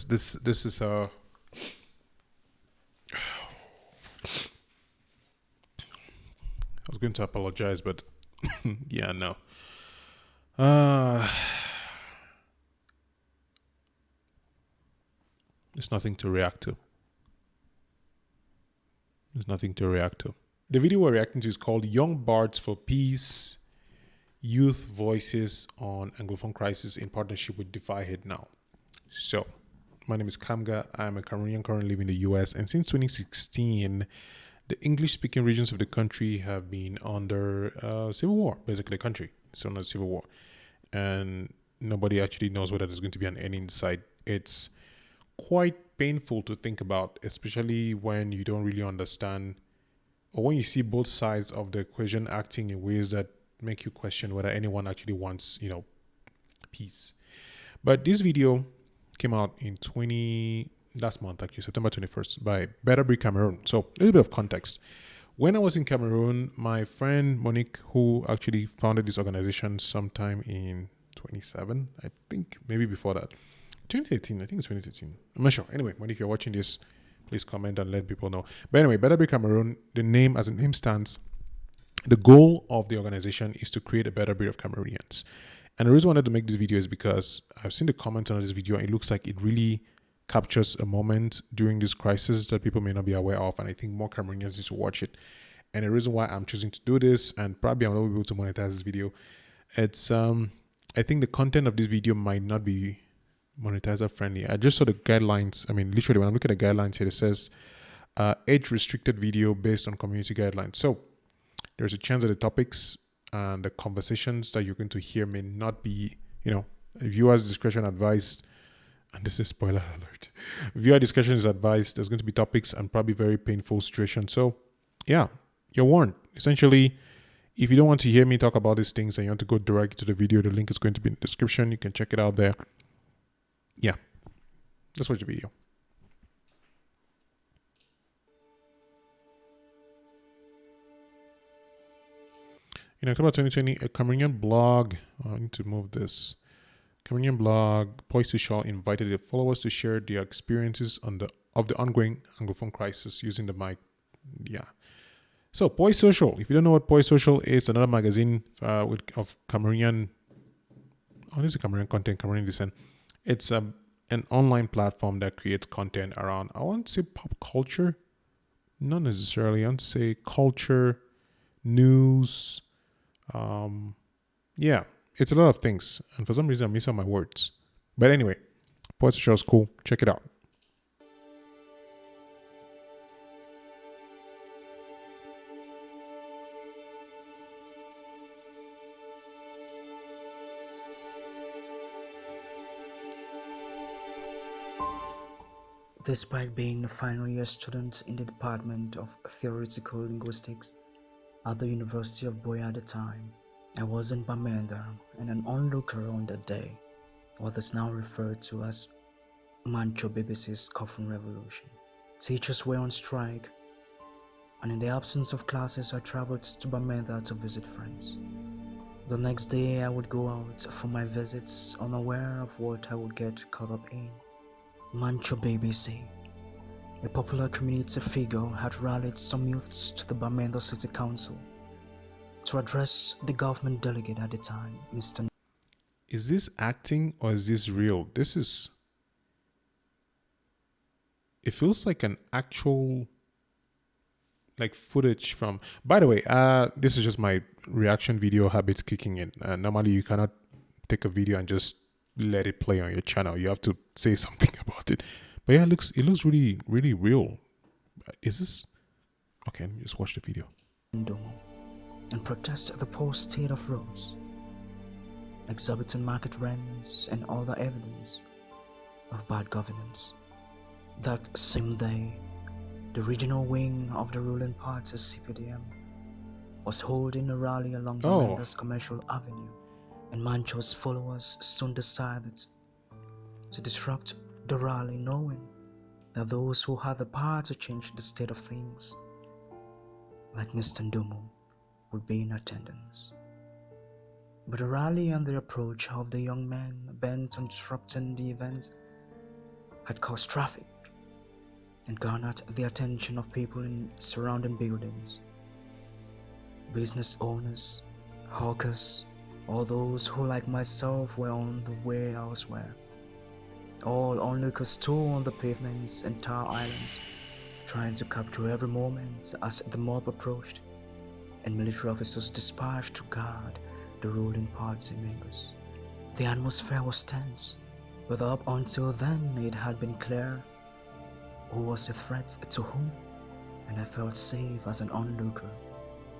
This is I was going to apologize, but yeah, no. Uh there's nothing to react to. There's nothing to react to. The video we're reacting to is called Young Bards for Peace, Youth Voices on Anglophone Crisis in partnership with defyhatenow. So, my name is Kamga. I'm a Cameroonian currently living in the US, and since 2016, the English-speaking regions of the country have been under civil war. Basically, the country is under civil war, and nobody actually knows whether there's going to be an end in sight. It's quite painful to think about, especially when you don't really understand, or when you see both sides of the equation acting in ways that make you question whether anyone actually wants, peace. But this video came out in last month, actually, September 21st, by Breed Cameroon. So a little bit of context. When I was in Cameroon, my friend Monique, who actually founded this organization sometime in 2017, I think, maybe before that. 2018, I think it's 2018. I'm not sure. Anyway, Monique, if you're watching this, please comment and let people know. But anyway, Breed Cameroon, the name, as the name stands, the goal of the organization is to create a better breed of Cameroonians. And the reason I wanted to make this video is because I've seen the comments on this video, and it looks like it really captures a moment during this crisis that people may not be aware of, and I think more Cameroonians need to watch it. And the reason why I'm choosing to do this, and probably I'm not able to monetize this video, it's I think the content of this video might not be monetizer friendly. I just saw the guidelines. I mean, literally, when I look at the guidelines here, it says age restricted video based on community guidelines. So there's a chance that the topics and the conversations that you're going to hear may not be, viewers' discretion advised. And this is spoiler alert. Viewer discretion is advised. There's going to be topics and probably very painful situations. So, yeah, you're warned. Essentially, if you don't want to hear me talk about these things and you want to go directly to the video, the link is going to be in the description. You can check it out there. Yeah, let's watch the video. In October 2020, a Cameroonian blog, I need to move this. Cameroonian blog, Poise Social, invited their followers to share their experiences of the ongoing Anglophone crisis using the mic. Yeah. So, Poise Social, if you don't know what Poise Social is, another magazine of Cameroonian, this is Cameroonian content, Cameroonian descent. It's an online platform that creates content around, I want to say pop culture, not necessarily. I want to say culture, news. Yeah, it's a lot of things, and for some reason I'm missing my words. But anyway, Poise Social is cool. Check it out. Despite being a final year student in the Department of Theoretical Linguistics at the University of Boya at the time, I was in Bamenda and an onlooker on that day, what is now referred to as Mancho BBC's Coffin Revolution. Teachers were on strike, and in the absence of classes I traveled to Bamenda to visit friends. The next day I would go out for my visits, unaware of what I would get caught up in. Mancho BBC, a popular community figure, had rallied some youths to the Bamenda City Council to address the government delegate at the time, Mr. Is this acting or is this real? It feels like an actual footage from, by the way, this is just my reaction video habits kicking in. Normally you cannot take a video and just let it play on your channel. You have to say something about it. But yeah, it looks really, really real. Is this okay? Let me just watch the video. And protest the poor state of roads, exorbitant market rents, and other evidence of bad governance. That same day, the regional wing of the ruling party, CPDM, was holding a rally along Bamenda's Commercial Avenue, and Mancho's followers soon decided to disrupt the rally, knowing that those who had the power to change the state of things, like Mr. Ndomo, would be in attendance. But the rally and the approach of the young men bent on disrupting the event had caused traffic and garnered the attention of people in surrounding buildings. Business owners, hawkers, all those who like myself were on the way elsewhere. All onlookers too on the pavements and tar islands, trying to capture every moment as the mob approached, and military officers dispatched to guard the ruling party members. The atmosphere was tense, but up until then it had been clear who was a threat to whom, and I felt safe as an onlooker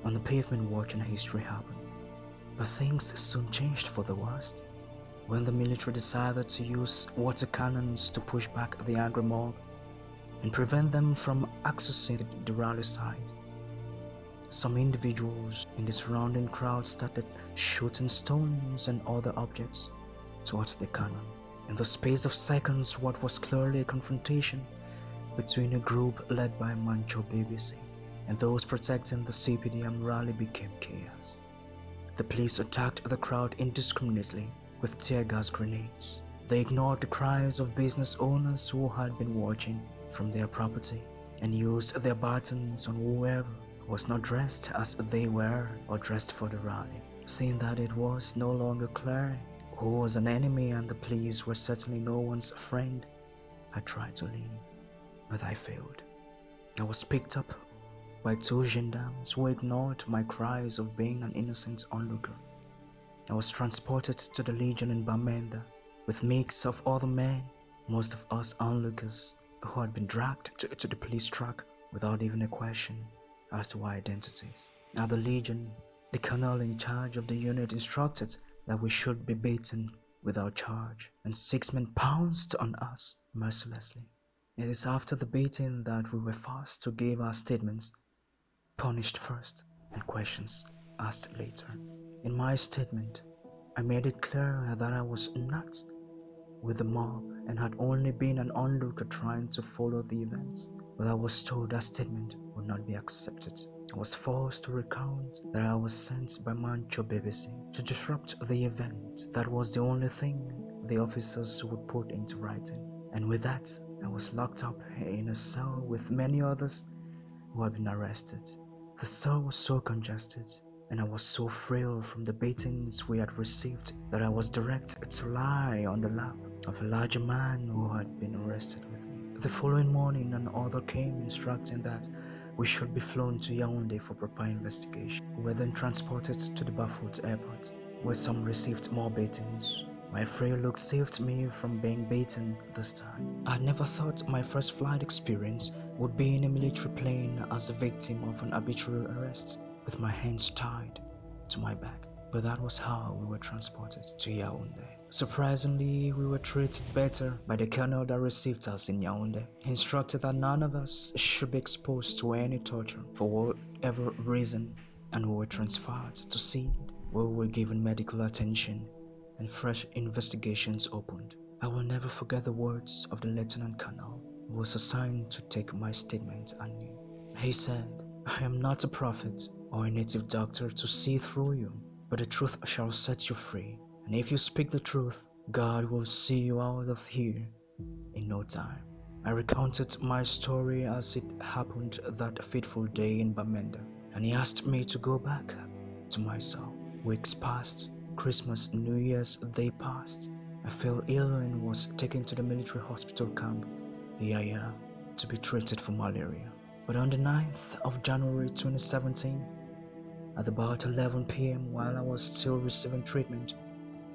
on the pavement watching history happen. But things soon changed for the worst when the military decided to use water cannons to push back the angry mob and prevent them from accessing the rally site. Some individuals in the surrounding crowd started shooting stones and other objects towards the cannon. In the space of seconds, what was clearly a confrontation between a group led by Mancho BBC and those protecting the CPDM rally became chaos. The police attacked the crowd indiscriminately with tear gas grenades. They ignored the cries of business owners who had been watching from their property and used their batons on whoever was not dressed as they were or dressed for the rally. Seeing that it was no longer clear who was an enemy and the police were certainly no one's friend, I tried to leave, but I failed. I was picked up by two gendarmes who ignored my cries of being an innocent onlooker. I was transported to the Legion in Bamenda with mix of other men, most of us onlookers who had been dragged to the police truck without even a question as to our identities. At the Legion, the colonel in charge of the unit instructed that we should be beaten without charge, and 6 men pounced on us mercilessly. It is after the beating that we were forced to give our statements, punished first and questions asked later. In my statement, I made it clear that I was not with the mob and had only been an onlooker trying to follow the events, but I was told that statement would not be accepted. I was forced to recount that I was sent by Mancho BBC to disrupt the event. That was the only thing the officers would put into writing, and with that, I was locked up in a cell with many others who had been arrested. The cell was so congested, and I was so frail from the beatings we had received that I was directed to lie on the lap of a larger man who had been arrested with me. The following morning, an order came instructing that we should be flown to Yaoundé for proper investigation. We were then transported to the Bafut airport, where some received more beatings. My frail look saved me from being beaten this time. I had never thought my first flight experience would be in a military plane as a victim of an arbitrary arrest, with my hands tied to my back. But that was how we were transported to Yaoundé. Surprisingly, we were treated better by the colonel that received us in Yaoundé. He instructed that none of us should be exposed to any torture for whatever reason, and we were transferred to Seed, where we were given medical attention and fresh investigations opened. I will never forget the words of the lieutenant colonel who was assigned to take my statement anew. He said, "I am not a prophet or a native doctor to see through you, but the truth shall set you free. And if you speak the truth, God will see you out of here in no time." I recounted my story as it happened that fateful day in Bamenda, and he asked me to go back to my cell. Weeks passed, Christmas and New Year's Day passed. I fell ill and was taken to the military hospital camp, Yaya, to be treated for malaria. But on the 9th of January 2017, at about 11 p.m. while I was still receiving treatment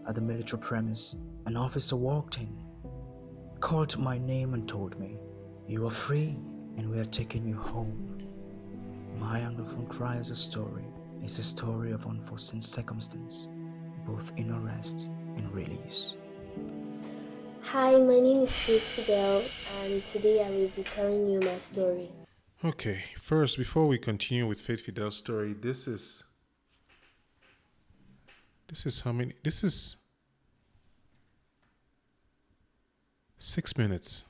at the military premise, an officer walked in, called my name and told me, "You are free and we are taking you home." My Anglophone Crisis story is a story of unforeseen circumstance, both in arrest and release. Hi, my name is Faith Fidel, and today I will be telling you my story. Okay, first, before we continue with Faith Fidel's story, this is how many? This is 6 minutes.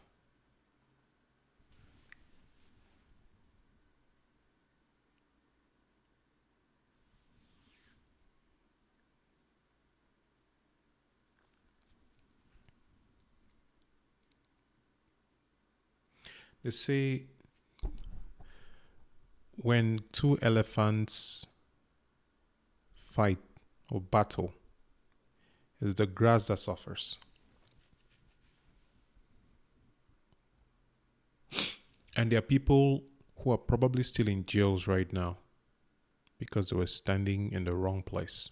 They say when two elephants fight or battle, it's the grass that suffers. And there are people who are probably still in jails right now because they were standing in the wrong place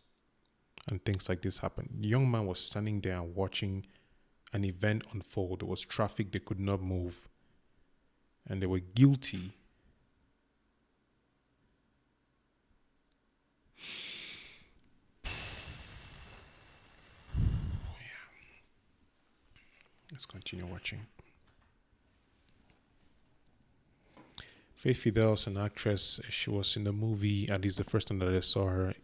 and things like this happen. The young man was standing there and watching an event unfold. There was traffic, they could not move, and they were guilty. Let's continue watching. Faith Fidel is an actress. She was in the movie, at least the first time that I saw her,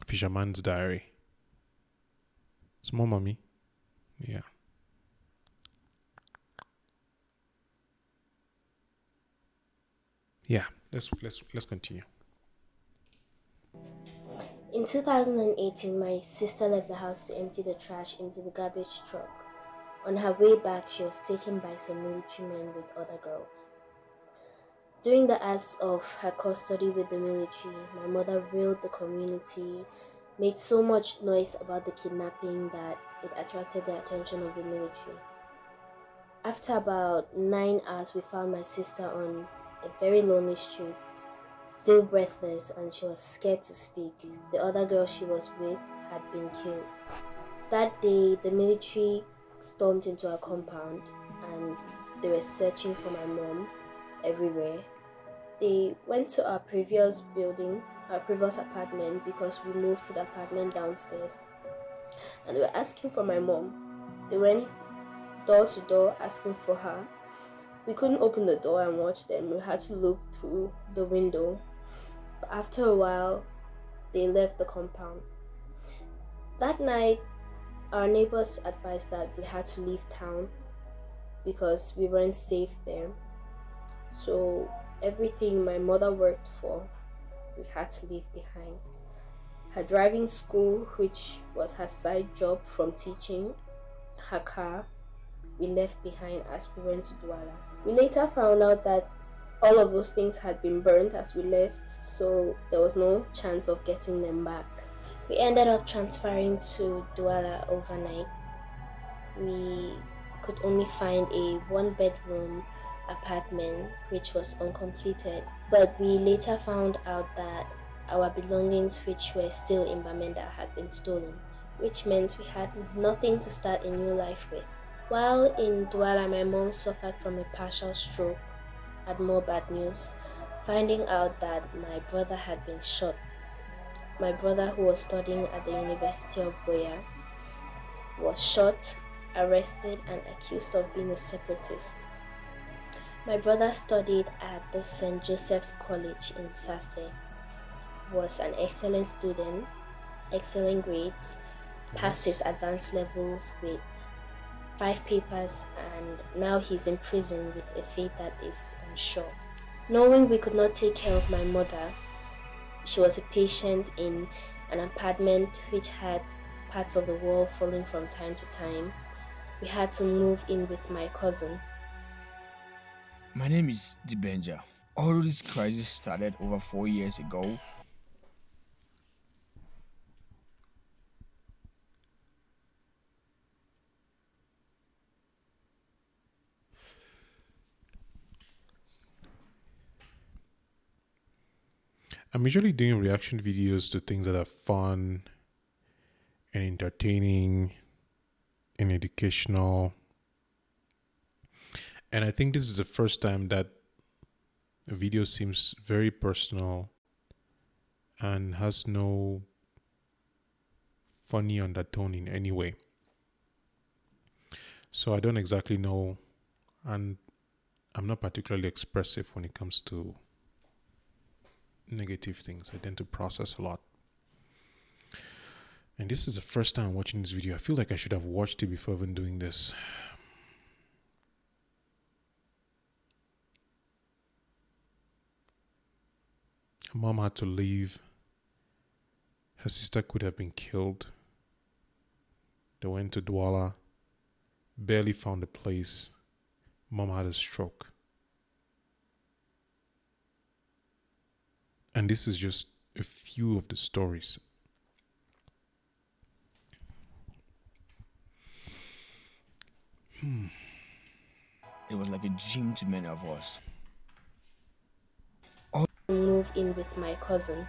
Fisherman's Diary. Small mommy. Yeah. Yeah, let's continue. In 2018, my sister left the house to empty the trash into the garbage truck. On her way back, she was taken by some military men with other girls. During the hours of her custody with the military, my mother wailed the community, made so much noise about the kidnapping that it attracted the attention of the military. After about 9 hours, we found my sister on a very lonely street, still breathless, and she was scared to speak. The other girl she was with had been killed. That day, the military stormed into our compound and they were searching for my mom everywhere. They went to our previous building, our previous apartment, because we moved to the apartment downstairs, and they were asking for my mom. They went door to door asking for her. We couldn't open the door and watch them. We had to look through the window. But after a while, they left the compound. That night, our neighbors advised that we had to leave town because we weren't safe there. So everything my mother worked for, we had to leave behind. Her driving school, which was her side job from teaching, her car, we left behind as we went to Douala. We later found out that all of those things had been burnt as we left, so there was no chance of getting them back. We ended up transferring to Douala overnight. We could only find a 1-bedroom apartment which was uncompleted, but we later found out that our belongings, which were still in Bamenda, had been stolen, which meant we had nothing to start a new life with. While in Douala, my mom suffered from a partial stroke. Had more bad news, finding out that my brother had been shot. My brother, who was studying at the University of Boya, was shot, arrested, and accused of being a separatist. My brother studied at the St. Joseph's College in Tchassa, was an excellent student, excellent grades, passed his advanced levels with 5 papers, and now he's in prison with a fate that is unsure. Knowing we could not take care of my mother, she was a patient in an apartment which had parts of the wall falling from time to time. We had to move in with my cousin. My name is Dibenja. All this crisis started over 4 years ago. I'm usually doing reaction videos to things that are fun and entertaining and educational. And I think this is the first time that a video seems very personal and has no funny undertone in any way. So I don't exactly know, and I'm not particularly expressive when it comes to negative things. I tend to process a lot. And this is the first time I'm watching this video. I feel like I should have watched it before even doing this. Her mom had to leave. Her sister could have been killed. They went to Douala, barely found a place. mom had a stroke. And this is just a few of the stories. It was like a dream to many of us. Move in with my cousin.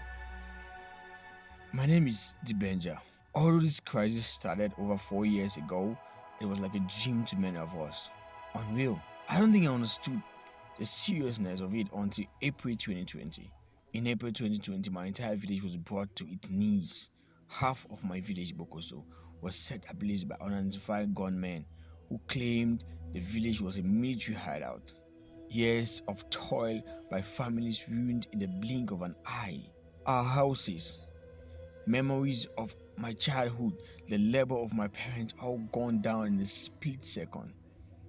My name is Dibenja. Although this crisis started over 4 years ago, it was like a dream to many of us. Unreal. I don't think I understood the seriousness of it until April 2020. In April 2020, my entire village was brought to its knees. Half of my village, Bokoso, was set ablaze by unidentified gunmen who claimed the village was a military hideout. Years of toil by families ruined in the blink of an eye. Our houses, memories of my childhood, the labor of my parents all gone down in a split second.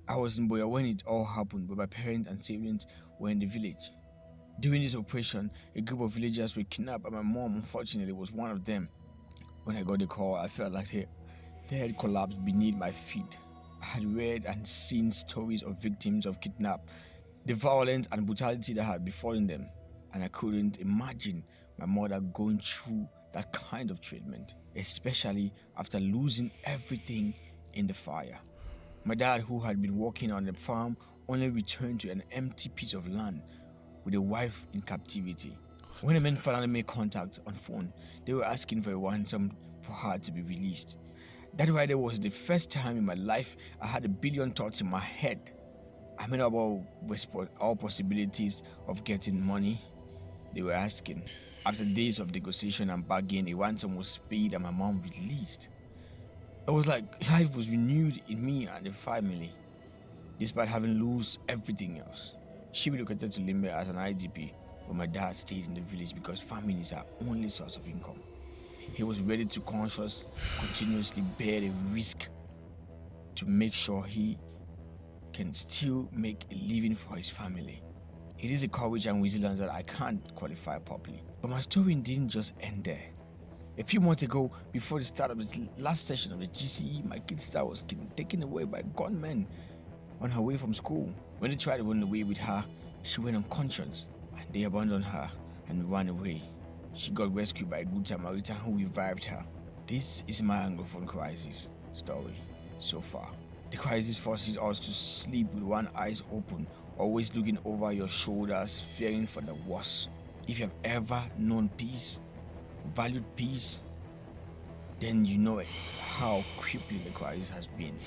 I was in Boya when it all happened, but my parents and siblings were in the village. During this operation, a group of villagers were kidnapped, and my mom, unfortunately, was one of them. When I got the call, I felt like they had collapsed beneath my feet. I had read and seen stories of victims of kidnap, the violence and brutality that had befallen them, and I couldn't imagine my mother going through that kind of treatment, especially after losing everything in the fire. My dad, who had been working on the farm, only returned to an empty piece of land with a wife in captivity. When the men finally made contact on phone, they were asking for a ransom for her to be released. That right there was the first time in my life I had a billion thoughts in my head. I made up all possibilities of getting money they were asking. After days of negotiation and bargaining, a ransom was paid and my mom released. It was like life was renewed in me and the family, despite having lost everything else. She relocated to Limbe as an IDP, but my dad stayed in the village because farming is our only source of income. He was ready to continuously bear the risk to make sure he can still make a living for his family. It is a courage and resilience that I can't qualify properly. But my story didn't just end there. A few months ago, before the start of the last session of the GCE, my kid sister was taken away by gunmen on her way from school. When they tried to run away with her, she went unconscious and they abandoned her and ran away. She got rescued by a good Samaritan who revived her. This is my Anglophone crisis story so far. The crisis forces us to sleep with one eye open, always looking over your shoulders, fearing for the worst. If you have ever known peace, valued peace, then you know how crippling the crisis has been.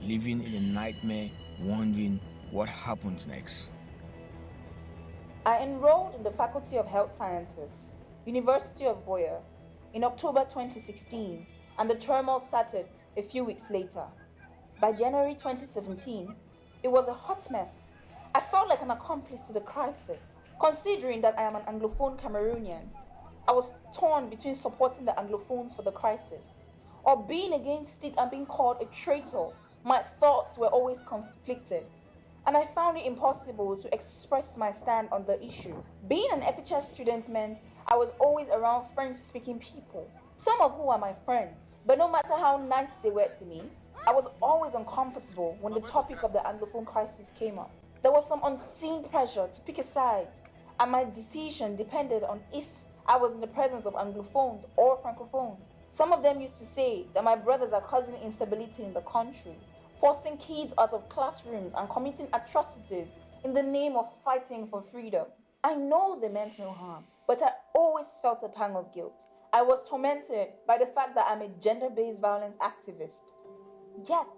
Living in a nightmare, wondering what happens next. I enrolled in the Faculty of Health Sciences, University of Boya, in October 2016, and the turmoil started a few weeks later. By January 2017, it was a hot mess. I felt like an accomplice to the crisis, considering that I am an Anglophone Cameroonian. I was torn between supporting the Anglophones for the crisis or being against it and being called a traitor. My thoughts were always conflicted, and I found it impossible to express my stand on the issue. Being an FHS student meant I was always around French-speaking people, some of whom are my friends. But no matter how nice they were to me, I was always uncomfortable when the topic of the Anglophone crisis came up. There was some unseen pressure to pick a side, and my decision depended on if I was in the presence of Anglophones or Francophones. Some of them used to say that my brothers are causing instability in the country, forcing kids out of classrooms and committing atrocities in the name of fighting for freedom. I know they meant no harm, but I always felt a pang of guilt. I was tormented by the fact that I'm a gender-based violence activist. Yet,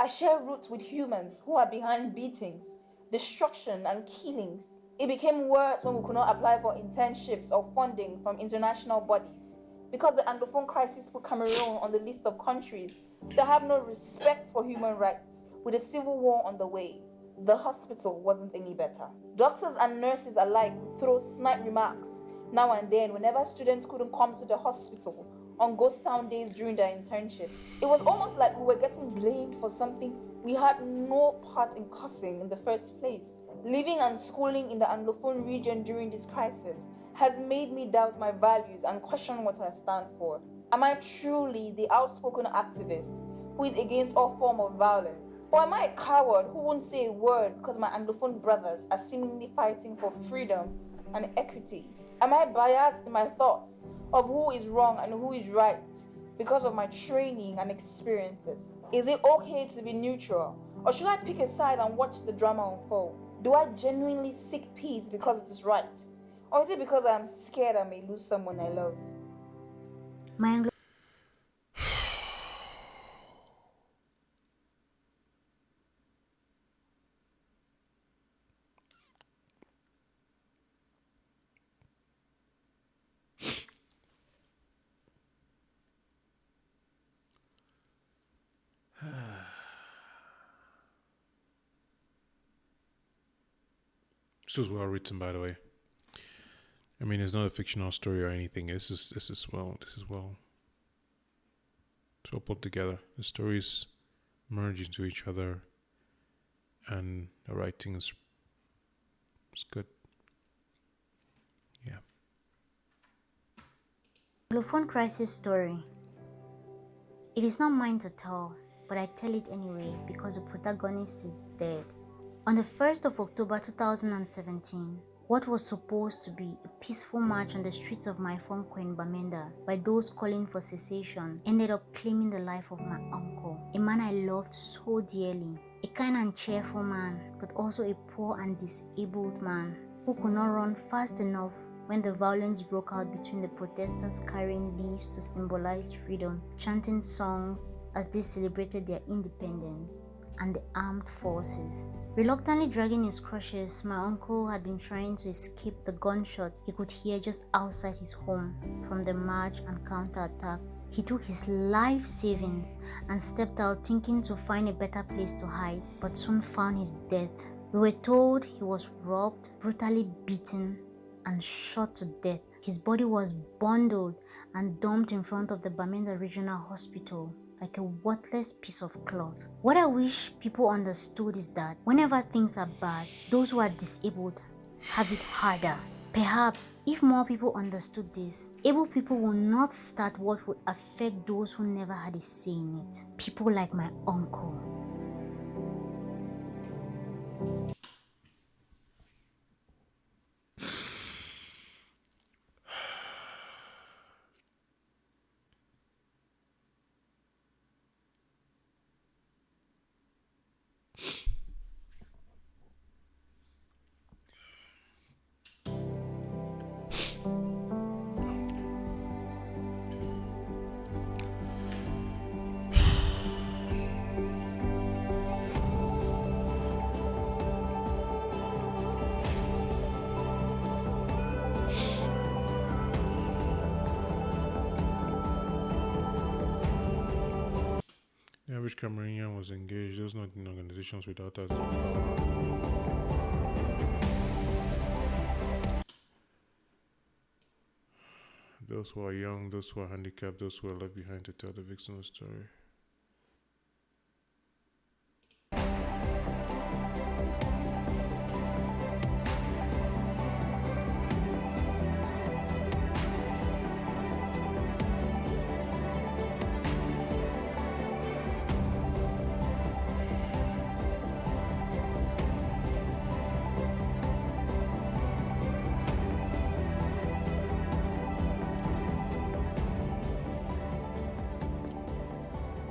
I share roots with humans who are behind beatings, destruction, and killings. It became worse when we could not apply for internships or funding from international bodies because the Anglophone crisis put Cameroon on the list of countries that have no respect for human rights with a civil war on the way. The hospital wasn't any better. Doctors and nurses alike would throw snide remarks now and then whenever students couldn't come to the hospital on ghost town days during their internship. It was almost like we were getting blamed for something we had no part in causing in the first place. Living and schooling in the Anglophone region during this crisis has made me doubt my values and question what I stand for. Am I truly the outspoken activist who is against all form of violence? Or am I a coward who won't say a word because my Anglophone brothers are seemingly fighting for freedom and equity? Am I biased in my thoughts of who is wrong and who is right because of my training and experiences? Is it okay to be neutral? Or should I pick a side and watch the drama unfold? Do I genuinely seek peace because it is right? Or is it because I am scared I may lose someone I love? My This was well written, by the way. I mean, it's not a fictional story or anything. This is well put together. The stories merge into each other, and the writing is good. Yeah. Anglophone crisis story. It is not mine to tell, but I tell it anyway because the protagonist is dead. On the 1st of October 2017, what was supposed to be a peaceful march on the streets of my Fonko in Bamenda by those calling for cessation ended up claiming the life of my uncle, a man I loved so dearly, a kind and cheerful man, but also a poor and disabled man who could not run fast enough when the violence broke out between the protesters carrying leaves to symbolize freedom, chanting songs as they celebrated their independence, and the armed forces. Reluctantly dragging his crutches, my uncle had been trying to escape the gunshots he could hear just outside his home from the march and counterattack. He took his life savings and stepped out thinking to find a better place to hide, but soon found his death. We were told he was robbed, brutally beaten, and shot to death. His body was bundled and dumped in front of the Bamenda Regional Hospital like a worthless piece of cloth. What I wish people understood is that whenever things are bad, those who are disabled have it harder. Perhaps if more people understood this, able people will not start what would affect those who never had a say in it. People like my uncle. The average Cameroonian was engaged. Those not in organizations without us. Those who are young, those who are handicapped, those who are left behind to tell the victim's story.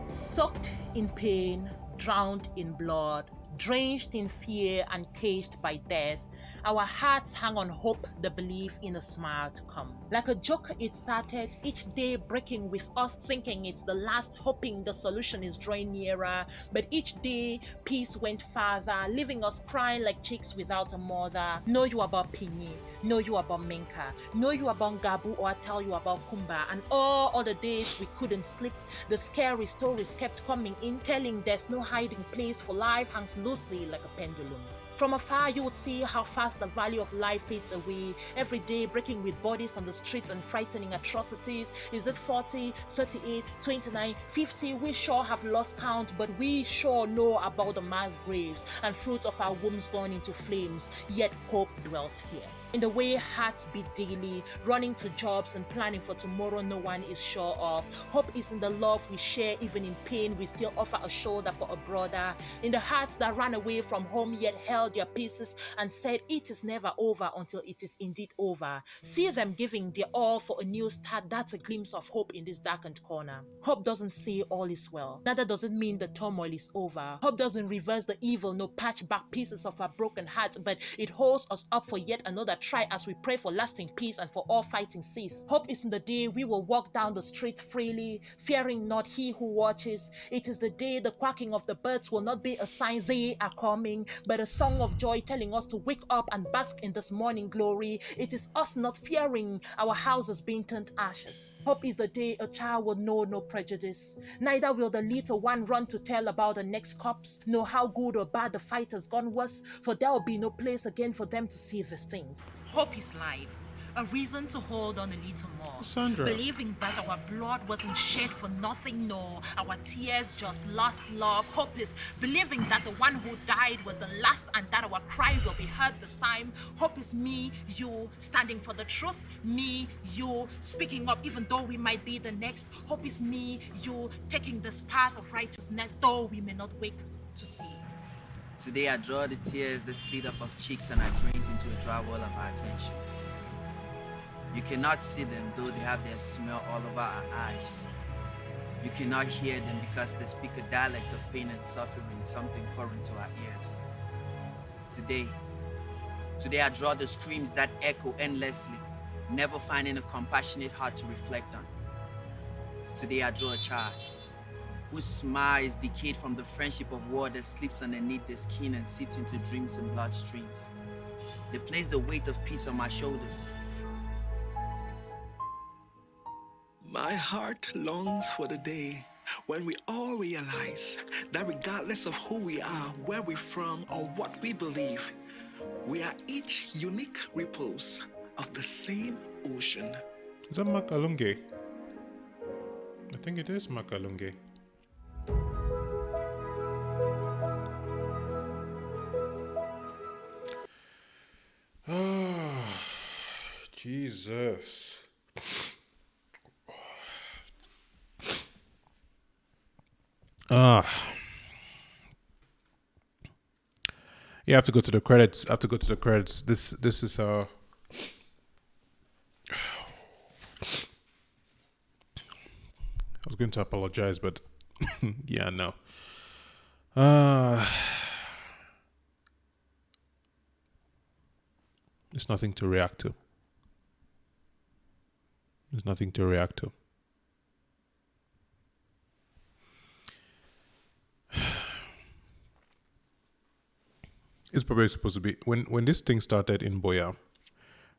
Soaked in pain, drowned in blood, drenched in fear and caged by death, our hearts hang on hope, the belief in a smile to come. Like a joke, it started, each day breaking with us thinking it's the last, hoping the solution is drawing nearer. But each day, peace went farther, leaving us crying like chicks without a mother. Know you about Pinyi, know you about Menka, know you about Gabu, or I tell you about Kumba. And all other days we couldn't sleep. The scary stories kept coming in, telling there's no hiding place, for life hangs loosely like a pendulum. From afar, you would see how fast the value of life fades away. Every day, breaking with bodies on the streets and frightening atrocities. Is it 40, 38, 29, 50? We sure have lost count, but we sure know about the mass graves and fruits of our wombs gone into flames. Yet hope dwells here. In the way hearts beat daily, running to jobs and planning for tomorrow no one is sure of. Hope is in the love we share, even in pain we still offer a shoulder for a brother. In the hearts that ran away from home yet held their pieces and said it is never over until it is indeed over. See them giving their all for a new start. That's a glimpse of hope in this darkened corner. Hope doesn't say all is well. Neither does it mean the turmoil is over. Hope doesn't reverse the evil, no patch back pieces of our broken hearts, but it holds us up for yet another try as we pray for lasting peace and for all fighting cease. Hope is in the day we will walk down the street freely, fearing not he who watches. It is the day the quacking of the birds will not be a sign they are coming, but a song of joy telling us to wake up and bask in this morning glory. It is us not fearing our houses being turned ashes. Hope is the day a child will know no prejudice. Neither will the little one run to tell about the next corpse, know how good or bad the fight has gone was, for there will be no place again for them to see these things. Hope is life, a reason to hold on a little more. Sandra. Believing that our blood wasn't shed for nothing, no, our tears just lost love. Hope is believing that the one who died was the last and that our cry will be heard this time. Hope is me, you, standing for the truth. Me, you, speaking up even though we might be the next. Hope is me, you, taking this path of righteousness though we may not wake to see. Today I draw the tears that slid off of cheeks and I drained into a dry wall of our attention. You cannot see them though they have their smell all over our eyes. You cannot hear them because they speak a dialect of pain and suffering, something foreign to our ears. Today I draw the screams that echo endlessly, never finding a compassionate heart to reflect on. Today I draw a child whose smile is decayed from the friendship of war that sleeps underneath their skin and seeps into dreams and bloodstreams. They place the weight of peace on my shoulders. My heart longs for the day when we all realize that regardless of who we are, where we're from, or what we believe, we are each unique ripples of the same ocean. Is that Makalunge? I think it is Makalunge. Oh, Jesus. Yeah, I have to go to the credits. This is I was going to apologize, but yeah, no. There's nothing to react to. It's probably supposed to be when this thing started in Boya.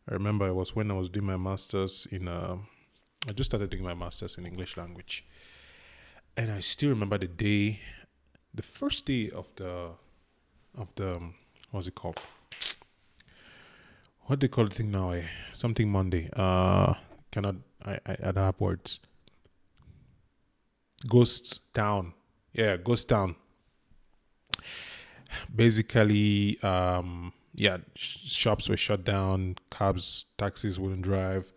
I remember it was when I was doing my masters in I just started doing my masters in English language, and I still remember the first day of the what's it called? What do they call the thing now? Something Monday. I don't have words. Ghost Town. Yeah, Ghost Town. Basically, shops were shut down, cabs, taxis wouldn't drive.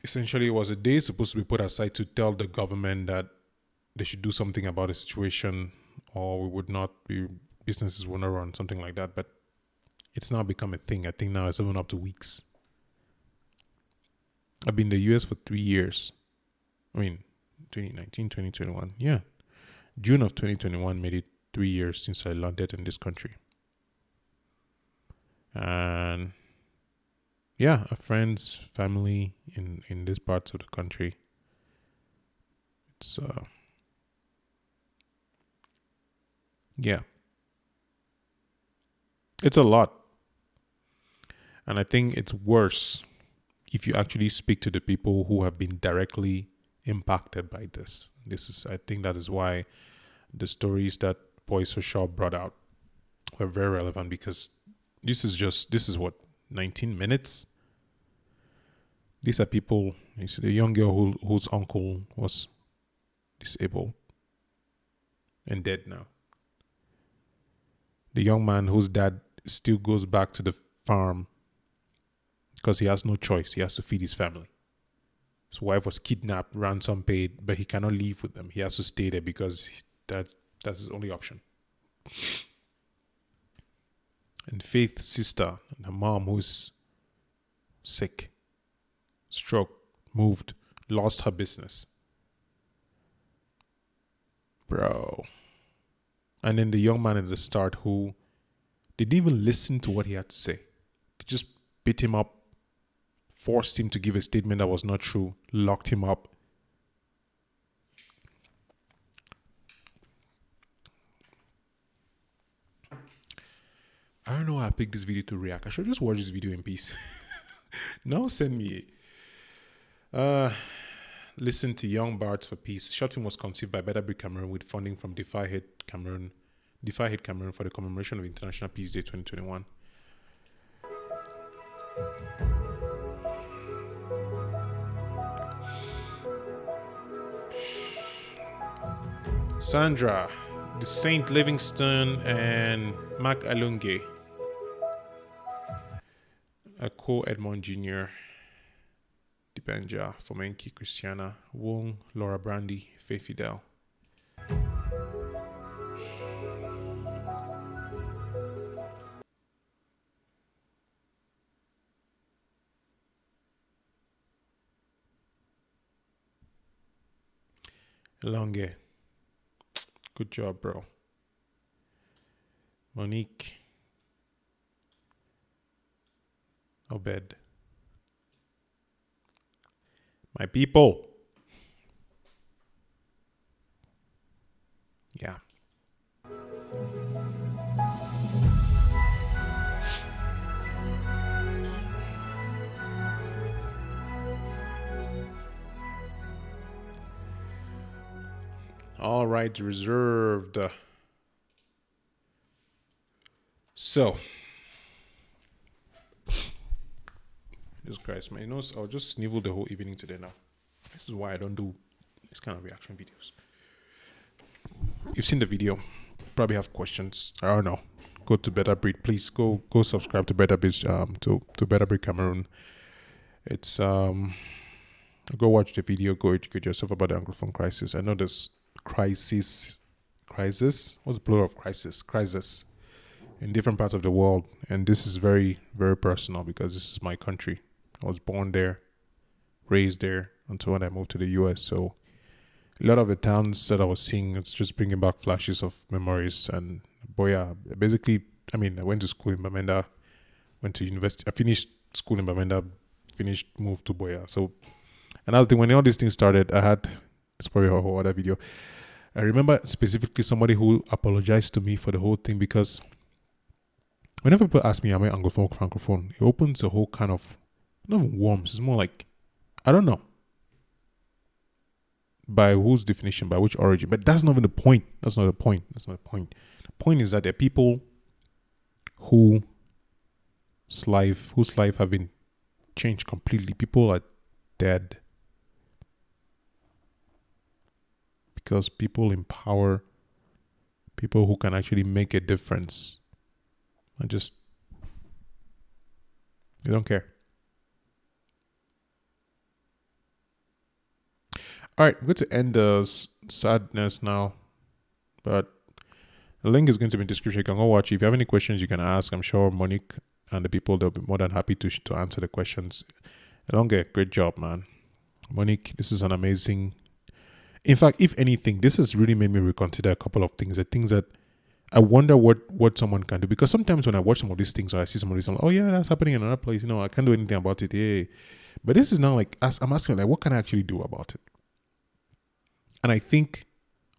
Essentially, it was a day supposed to be put aside to tell the government that they should do something about the situation, or businesses will not run, something like that. But it's now become a thing. I think now it's even up to weeks. I've been in the US for 3 years. 2019, 2021. Yeah. June of 2021 made it 3 years since I landed in this country. And yeah, a friends, family in these parts of the country. It's yeah. It's a lot. And I think it's worse if you actually speak to the people who have been directly impacted by this. I think that is why the stories that Boy Social brought out were very relevant because this is what, 19 minutes. These are people. You see the young girl whose uncle was disabled and dead now. The young man whose dad still goes back to the farm because he has no choice. He has to feed his family. His wife was kidnapped, ransom paid, but he cannot leave with them. He has to stay there because that's his only option. And Faith's sister and her mom, who's sick, stroke, moved, lost her business. Bro. And then the young man at the start who they didn't even listen to what he had to say. They just beat him up, forced him to give a statement that was not true, locked him up. I don't know why I picked this video to react. I should just watch this video in peace. Now send me listen to Young Bards for Peace. Short film was conceived by Breed Cameroon with funding from Defy Cameroon for the commemoration of International Peace Day 2021. Sandra, the Saint Livingston, and Mac Alunge, Ako Edmond Jr., Dibenja, Fomenki Christiana, Wong, Laura Brandy, Faye Fidel. Longe. Good job, bro. Monique. Obed. My people. Yeah. All right, reserved. So, Jesus Christ, my nose, I'll just snivel the whole evening today now. This is why I don't do this kind of reaction videos. You've seen the video, probably have questions. I don't know. Go to Better Breed. Please go subscribe to Better Breed, to Better Breed Cameroon. It's go watch the video, go educate yourself about the Anglophone crisis. I know there's crisis. What's the plural of crisis? Crisis in different parts of the world, and this is very, very personal because this is my country. I was born there, raised there until when I moved to the US. So a lot of the towns that I was seeing, it's just bringing back flashes of memories. And boy, yeah, basically, I mean, I went to school in Bamenda, went to university. I finished school in Bamenda, moved to Boya. So, and I was when all these things started, I had, it's probably a whole other video. I remember specifically somebody who apologized to me for the whole thing because whenever people ask me, am I Anglophone or Francophone, it opens a whole kind of, not even worms, it's more like, I don't know. By whose definition, by which origin. But that's not even the point. That's not the point. The point is that there are people whose life have been changed completely. People are dead. Because people empower people who can actually make a difference. They don't care. All right, we're going to end the sadness now, but the link is going to be in the description. You can go watch. If you have any questions, you can ask. I'm sure Monique and the people, they'll be more than happy to answer the questions. Elonge, great job, man. Monique, this is an amazing. In fact, if anything, this has really made me reconsider a couple of things. The things that I wonder what someone can do. Because sometimes when I watch some of these things or I see some of these, I'm like, oh yeah, that's happening in another place. I can't do anything about it. Yeah. But this is now like, I'm asking, like, what can I actually do about it? And I think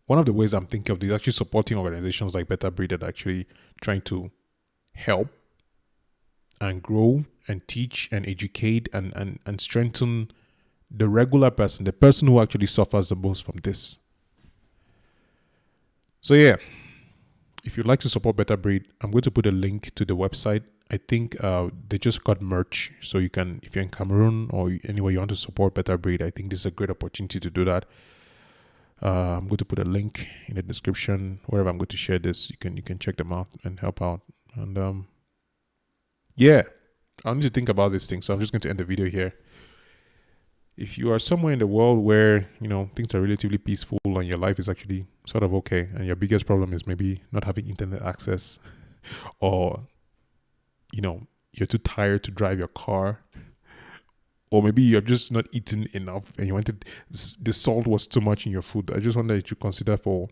one of the ways I'm thinking of this is actually supporting organizations like Better Breed that are actually trying to help and grow and teach and educate and strengthen the regular person, the person who actually suffers the most from this. So yeah, if you'd like to support Better Breed, I'm going to put a link to the website. I think they just got merch, so you can, if you're in Cameroon or anywhere you want to support Better Breed, I think this is a great opportunity to do that. I'm going to put a link in the description wherever I'm going to share this. You can check them out and help out. And yeah, I need to think about this thing, so I'm just going to end the video here. If you are somewhere in the world where, you know, things are relatively peaceful and your life is actually sort of okay, and your biggest problem is maybe not having internet access, or, you know, you're too tired to drive your car, or maybe you have just not eaten enough and you wanted, the salt was too much in your food, I just want that you consider for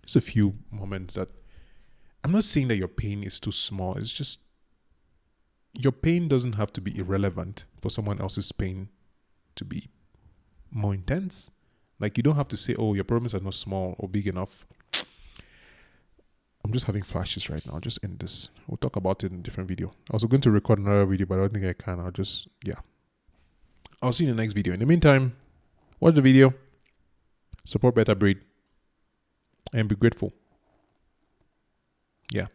just a few moments that I'm not saying that your pain is too small. It's just your pain doesn't have to be irrelevant for someone else's pain to be more intense. Like, you don't have to say, oh, your problems are not small or big enough. I'm just having flashes right now. I'll just end this. We'll talk about it in a different video. I was going to record another video, but I don't think I can. I'll see you in the next video. In the meantime, watch the video, support Better Breed, and be grateful. Yeah.